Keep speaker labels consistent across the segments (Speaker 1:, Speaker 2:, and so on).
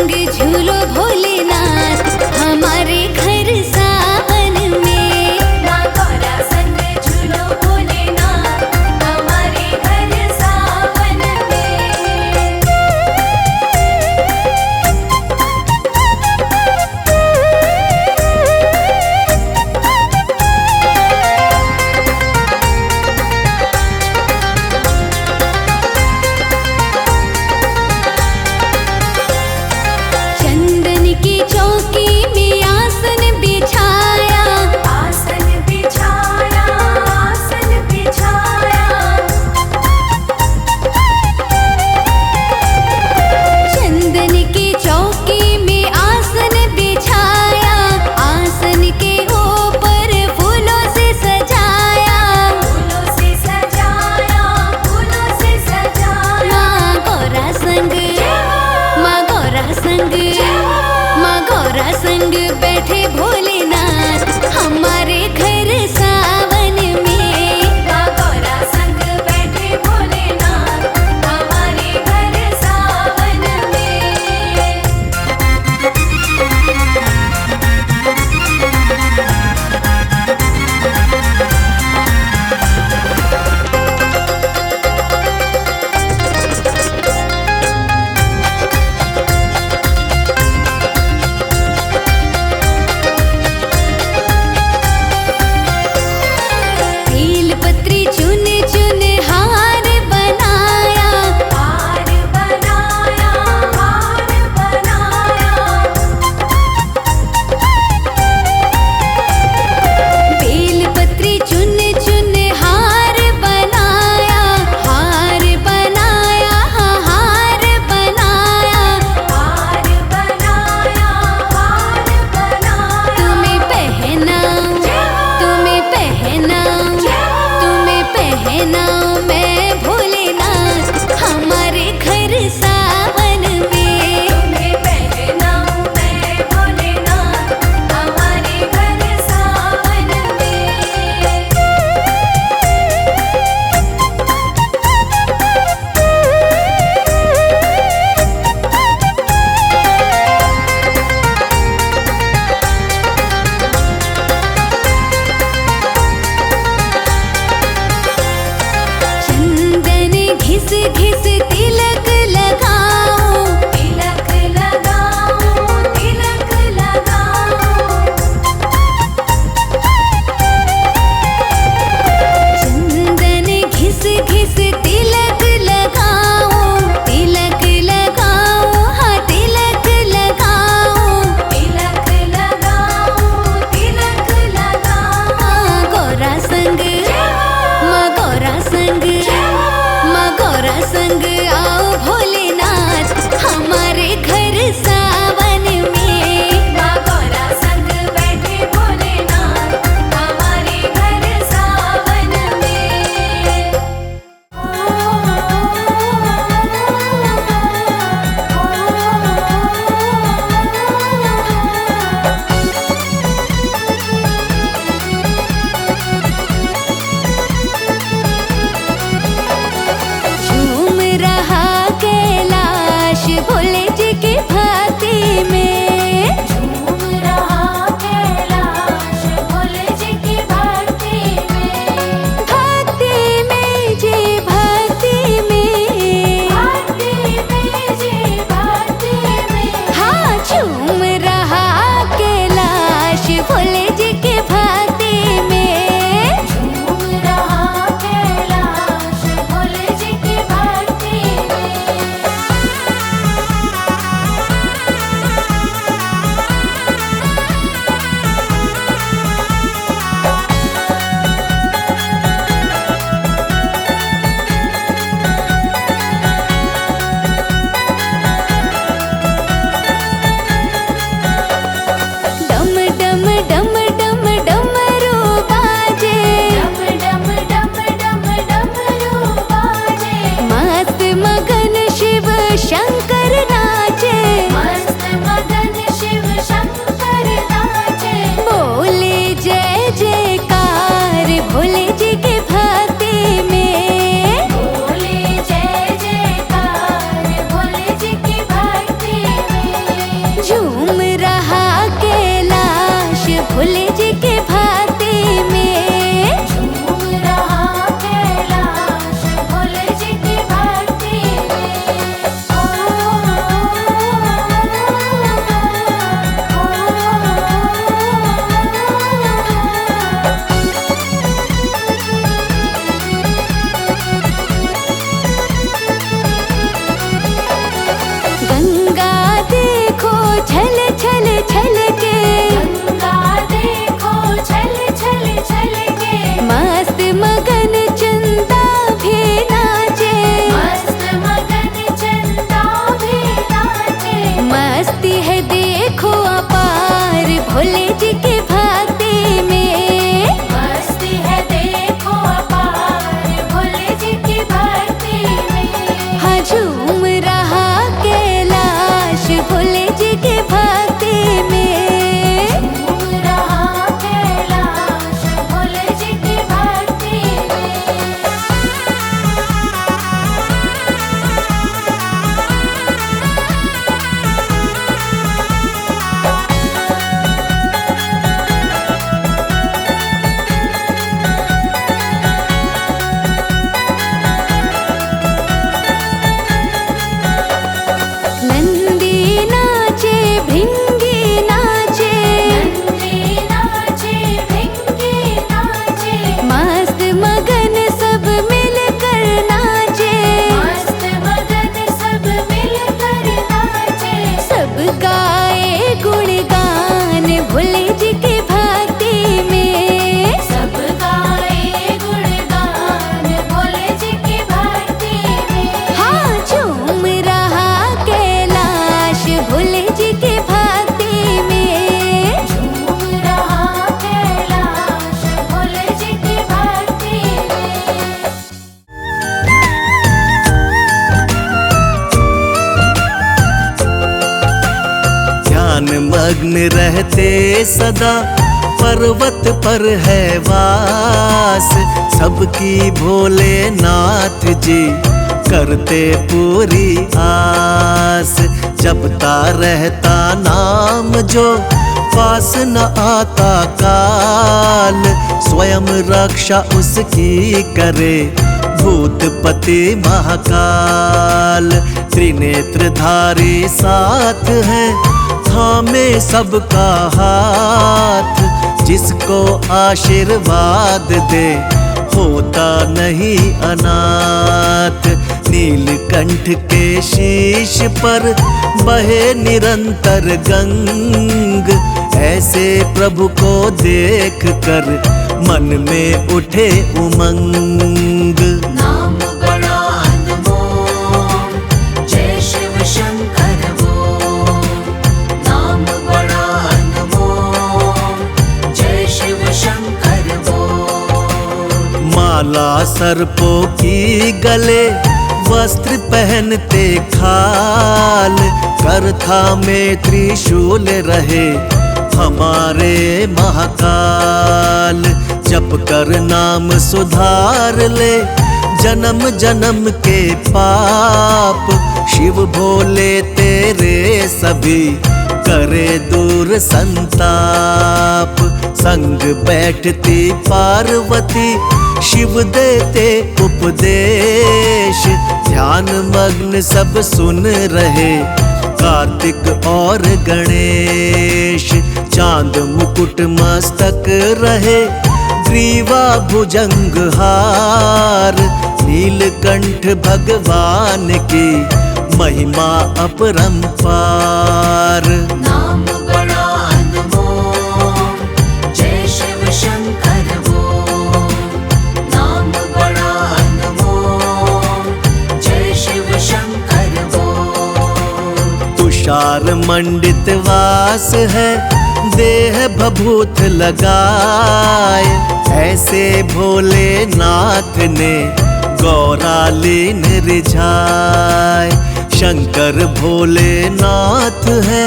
Speaker 1: संग झूलो भोलेनाथ हमारे घर सावन में।
Speaker 2: माँ गौरा संग झूलो भोलेनाथ हमारे घर सावन में।
Speaker 1: चंदन की चौकी में आसन बिछाया,
Speaker 2: आसन बिछाया, आसन बिछाया।
Speaker 1: चंदन की चौकी में आसन बिछाया, आसन के ऊपर फूलों से सजाया।
Speaker 2: फूलों से सजाया, फूलों से सजाया।
Speaker 1: माँ गौरा संग, माँ गौरा संग, माँ गौरा संग बैठे भोलेनाथ हमारे घर सावन में।
Speaker 2: माँ गौरा संग बैठे भोलेनाथ हमारे घर सावन में।
Speaker 1: बेलपत्री चुन चुन हार बनाया,
Speaker 2: हार बनाया, हार बनाया।
Speaker 1: बेलपत्री चुन चुन हार बनाया, हार बनाया, हार बनाया।
Speaker 2: हार बनाया, हार बनाया।
Speaker 1: तुम्हें पहनाऊं, तुम्हें पहनाऊं, तुम्हें पहनाऊं मैं भोलेनाथ हमारे घर सावन में।
Speaker 2: तुम्हें पहनाऊं मैं भोलेनाथ हमारे घर सावन में।
Speaker 1: चंदन घिस घिस तिलक लगाऊं,
Speaker 2: तिलक लगाऊं, तिलक लगाऊं।
Speaker 1: चंदन घिस घिस तिलक लगाऊं, तिलक लगाऊं, हाँ तिलक लगाऊं।
Speaker 2: तिलक लगाऊं, तिलक लगाऊं।
Speaker 1: माँ गौरा संग, माँ गौरा संग, माँ गौरा संग आओ भोलेनाथ हमारे घर सावन में।
Speaker 2: माँ गौरा संग बैठे भोलेनाथ हमारे घर सावन में।
Speaker 1: झूम
Speaker 3: मग्न रहते सदा, पर्वत पर है वास। सबकी भोलेनाथ जी करते पूरी आस। जपता रहता नाम जो, पास न आता काल। स्वयं रक्षा उसकी करे, भूतपति महाकाल। त्रिनेत्रधारी साथ है, थामे सबका हाथ। जिसको आशीर्वाद दे, होता नहीं अनाथ। नीलकंठ के शीश पर बहे निरंतर गंग। ऐसे प्रभु को देख कर मन में उठे उमंग।
Speaker 2: नाम बड़ा अनमोल, जय शिव शंकर बोल। नाम बड़ा अनमोल, जय शिव शंकर बोल।
Speaker 3: माला सर्पों की गले, वस्त्र पहनते खाल। करथा में त्रिशूल रहे हमारे महाकाल। जप कर नाम सुधार ले, जन्म जन्म के पाप। शिव भोले तेरे सभी करे दूर संताप। संग बैठती पार्वती, शिव देते उपदेश। ध्यान मग्न सब सुन रहे, कार्तिक और गणेश। चांद मुकुट मस्तक रहे, ग्रीवा भुजंग हार। नीलकंठ भगवान की महिमा अपरंपार।
Speaker 2: नाम बड़ा अनमोल, जय शिव शंकर बोल। नाम बड़ा अनमोल, जय शिव शंकर बोल।
Speaker 3: तुषार मंडित वास है, देह भभूत लगाए। ऐसे भोलेनाथ ने गौरालीन रिझाए। शंकर भोलेनाथ है,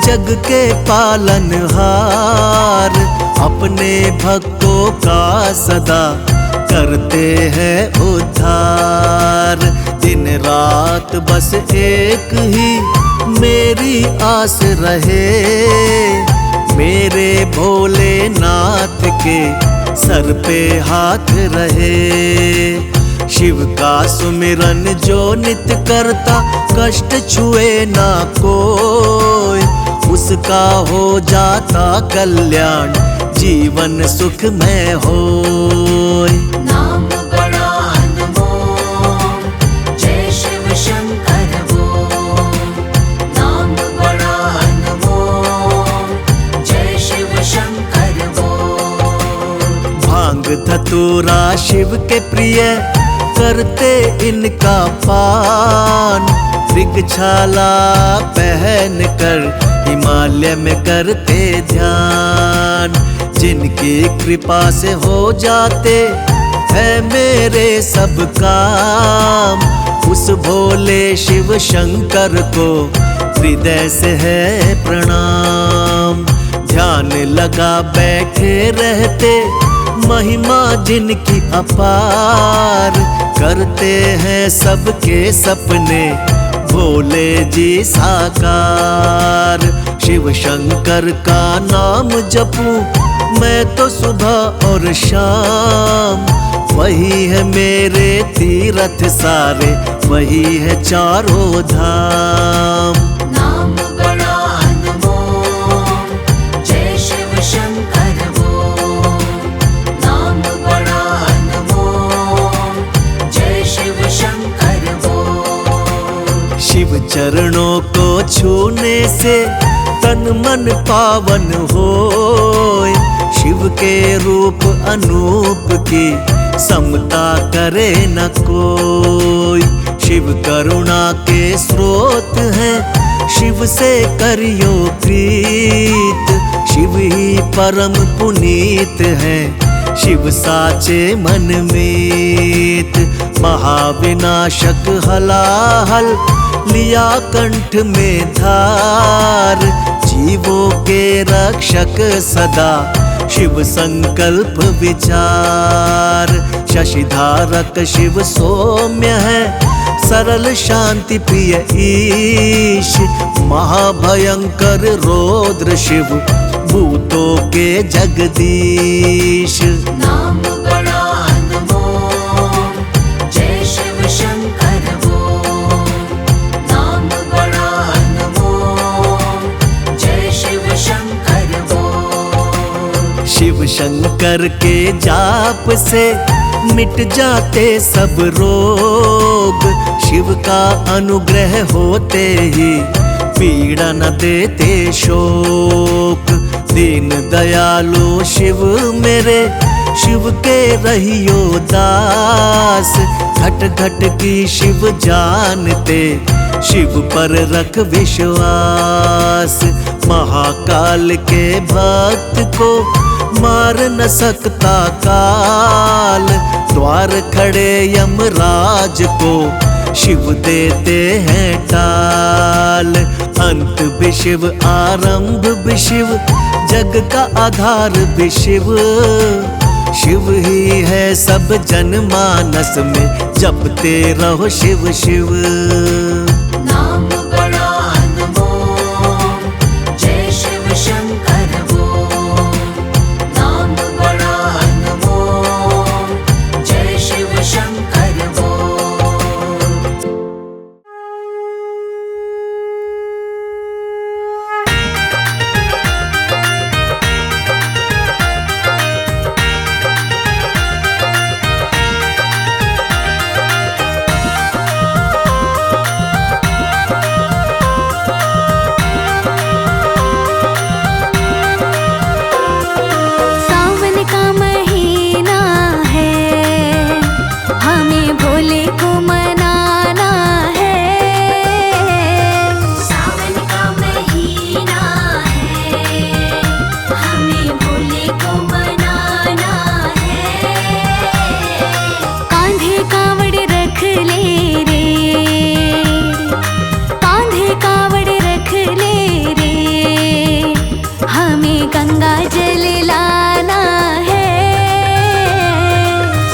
Speaker 3: जग के पालनहार। अपने भक्तों का सदा करते हैं उद्धार। दिन रात बस एक ही मेरी आस रहे, मेरे भोलेनाथ के सर पे हाथ रहे। शिव का सुमिरन जो नित करता, कष्ट छुए ना कोई। उसका हो जाता कल्याण, जीवन सुखमय होय।
Speaker 2: नाम बड़ा अनमोल, जय शिव शंकर बोल। नाम बड़ा अनमोल, जय शिव शंकर बोल।
Speaker 3: भांग धतूरा शिव के प्रिय, करते इनका पान। मृगछाला पहन कर हिमालय में करते ध्यान। जिनकी कृपा से हो जाते हैं मेरे सब काम। उस भोले शिव शंकर को हृदय से है प्रणाम। ध्यान लगा बैठे रहते, महिमा जिनकी अपार। करते हैं सबके सपने भोले जी साकार। शिव शंकर का नाम जपूं मैं तो सुबह और शाम। वही है मेरे तीरथ सारे, वही है चारों धाम।
Speaker 2: नाम बड़ा अनमोल, जय शिव शंकर बोल। नाम बड़ा अनमोल, जय शिव शंकर बोल।
Speaker 3: शिव चरणों को छूने से तन मन पावन होय। शिव के रूप अनूप की समता करे न कोई। शिव करुणा के स्रोत हैं, शिव से करियो प्रीत। शिव ही परम पुनीत है, शिव साचे मन मीत। महाविनाशक हलाहल लिया कंठ में धार, जीवों के रक्षक सदा शिव संकल्प विचार। शशिधारक शिव सौम्य है, सरल शांति प्रिय ईश। महाभयंकर रौद्र शिव, भूतों के जगदीश।
Speaker 2: नाम बड़ा अनमोल, जय शिव शंकर बोल। नाम बड़ा अनमोल, जय शिव शंकर बोल।
Speaker 3: शिव शंकर के जाप से मिट जाते सब रोग, शिव का अनुग्रह होते ही पीड़ा न देते शोक। दीन दयालु शिव मेरे, शिव के रहियो दास। घट घट की शिव जानते, शिव पर रख विश्वास। महाकाल के भक्त को मार न सकता काल, द्वार खड़े यमराज को शिव देते हैं टाल। अंत भी शिव, आरंभ भी शिव, जग का आधार भी शिव। शिव ही है सब जनमानस में, जपते रहो शिव शिव।
Speaker 2: नाम बड़ा अनमोल, जय शिव शंकर बोल। नाम बड़ा अनमोल, जय शिव शंकर बोल।
Speaker 1: सावन का महीना है, हमें भोले को मनाना है।
Speaker 2: सावन का महीना है, हमें भोले को मनाना है।
Speaker 1: कांधे कावड़ रख ले रे, कांधे कावड़ रख ले रे, हमें गंगा जल लाना है।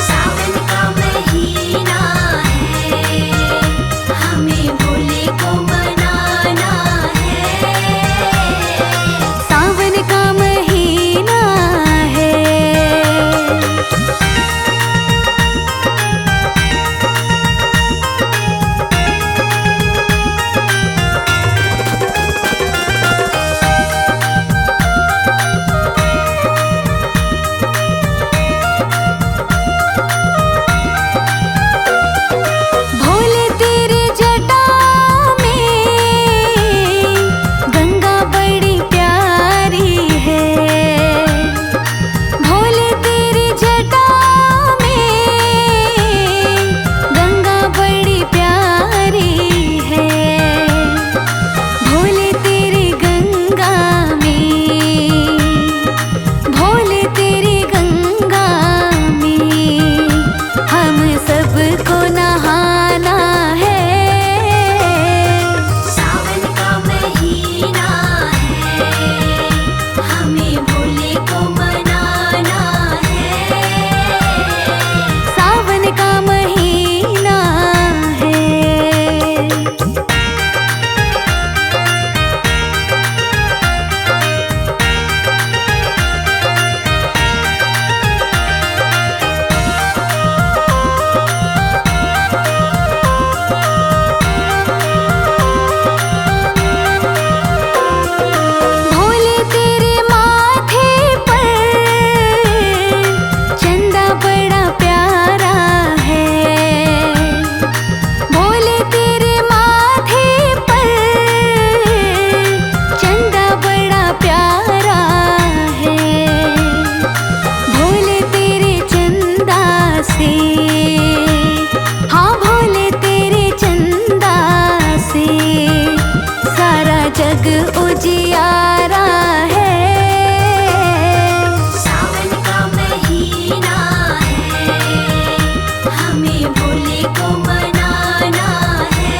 Speaker 2: सावन का महीना है, हमें भोले को मनाना है।
Speaker 1: सावन का महीना है। भोले तेरे जटा में गंगा बड़ी प्यारी है। भोले तेरे जटा में गंगा बड़ी प्यारी है। भोले तेरी गंगा में, भोले तेरी गंगा में हम सबको नहाना है।
Speaker 2: सावन का महीना है, हमें भोले को मनाना है।
Speaker 1: सावन का महीना है। भोले तेरे माथे पर चंदा बड़ा प्यारा है। भोले तेरे माथे पर चंदा बड़ा प्यारा है। भोले तेरे चंदा से, हाँ भोले तेरे चंदा से सारा जग उजियारा है।
Speaker 2: सावन का महीना है, हमें भोले को मनाना है।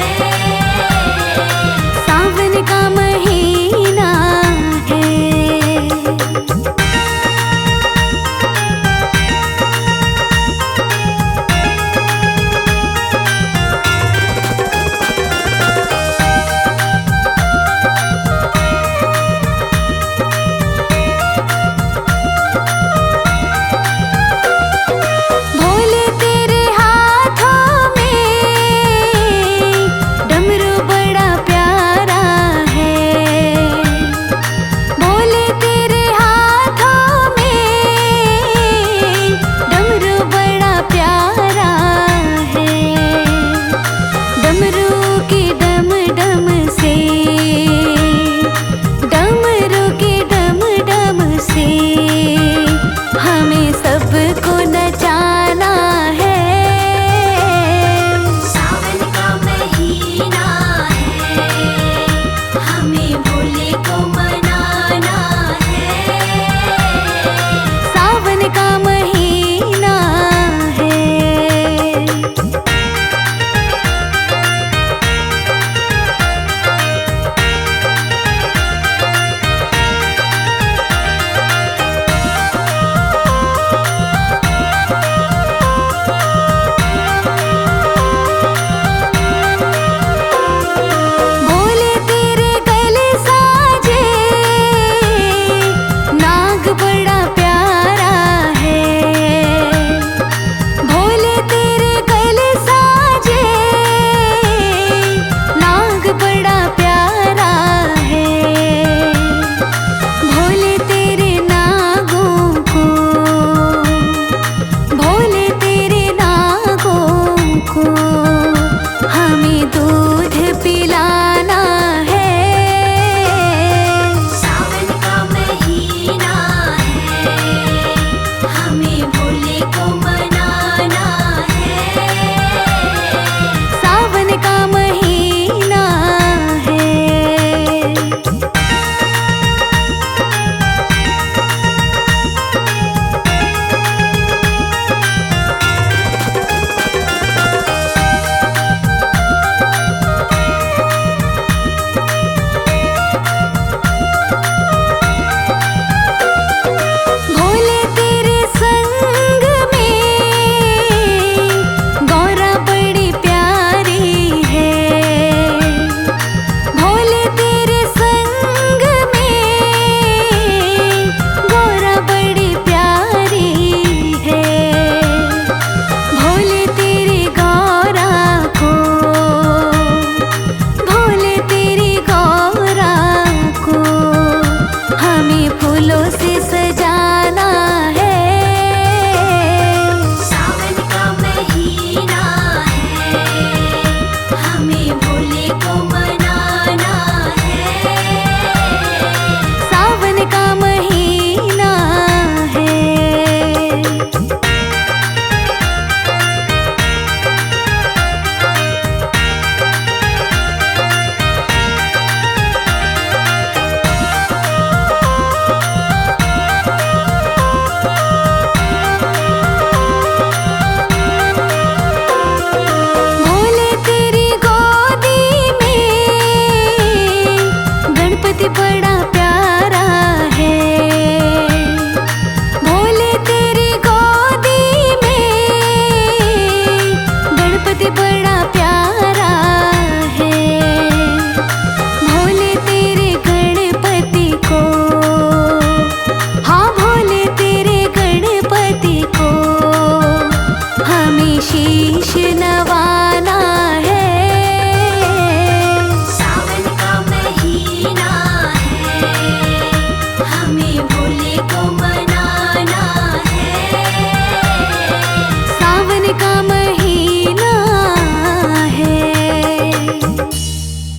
Speaker 1: दूध पिला